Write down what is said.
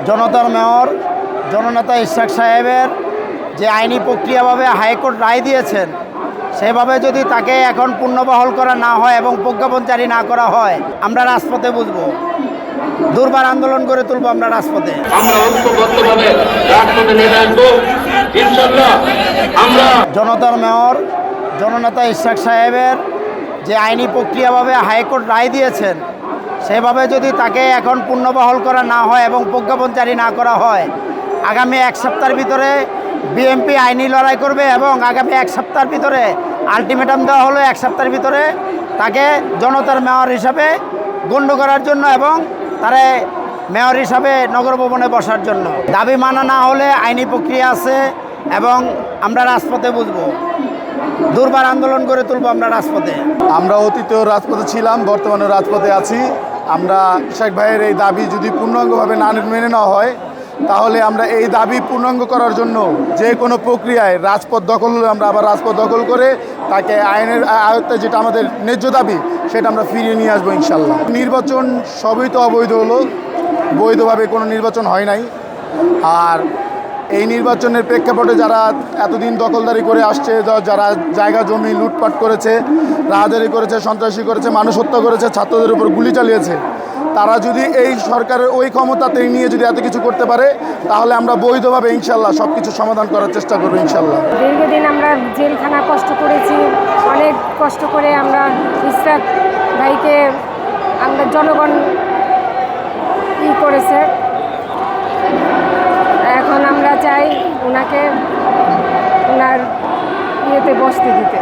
জনতার মেয়র জননেতা ইশরাক সাহেবের যে আইনি প্রক্রিয়াভাবে হাইকোর্ট রায় দিয়েছেন সেভাবে যদি তাকে এখন পুনর্বহাল করা না হয় এবং প্রজ্ঞাপন জারি না করা হয়, আমরা রাজপথে বুঝব, দুর্বার আন্দোলন করে তুলব আমরা রাজপথে। জনতার মেয়র জননেতা ইশরাক সাহেবের যে আইনি প্রক্রিয়াভাবে হাইকোর্ট রায় দিয়েছেন সেভাবে যদি তাকে এখন পুনর্বহাল করা না হয় এবং প্রজ্ঞাপন জারি না করা হয়, আগামী এক সপ্তাহের ভিতরে বিএনপি আইনি লড়াই করবে এবং আগামী এক সপ্তাহের ভিতরে আলটিমেটাম দেওয়া হলো এক সপ্তাহের ভিতরে তাকে জনতার মেয়র হিসাবে গণ্য করার জন্য এবং তারা মেয়র হিসাবে নগর ভবনে বসার জন্য। দাবি মানা না হলে আইনি প্রক্রিয়া আছে এবং আমরা রাজপথে বুঝব, দুর্বার আন্দোলন করে তুলব আমরা রাজপথে। আমরা অতীতেও রাজপথে ছিলাম, বর্তমানে রাজপথে আছি। আমরা ইশরাক ভাইয়ের এই দাবি যদি পূর্ণাঙ্গভাবে না মেনে নেওয়া হয় তাহলে আমরা এই দাবি পূর্ণাঙ্গ করার জন্য যে কোনো প্রক্রিয়ায় রাজপথ দখল হলে আমরা আবার রাজপথ দখল করে তাকে আইনের আয়ত্তে যেটা আমাদের ন্যায্য দাবি সেটা আমরা ফিরিয়ে নিয়ে আসবো ইনশাল্লাহ। নির্বাচন সবই তো অবৈধ হলো, বৈধভাবে কোনো নির্বাচন হয় নাই। আর এই নির্বাচনের প্রেক্ষাপটে যারা এতদিন দখলদারি করে আসছে, যারা জায়গা জমি লুটপাট করেছে, রাহাজারি করেছে, সন্ত্রাসী করেছে, মানুষ হত্যা করেছে, ছাত্রদের উপর গুলি চালিয়েছে, তারা যদি এই সরকারের ওই ক্ষমতাতে নিয়ে যদি এত কিছু করতে পারে তাহলে আমরা বৈধভাবে ইনশাল্লাহ সব কিছু সমাধান করার চেষ্টা করবো ইনশাল্লাহ। দীর্ঘদিন আমরা জেলখানা কষ্ট করেছি, অনেক কষ্ট করে আমরা ইশরাক ভাইকে আমরা জনগণ করেছে। এখন আমরা চাই ওনাকে ওনার ইয়েতে বসতে দিতে।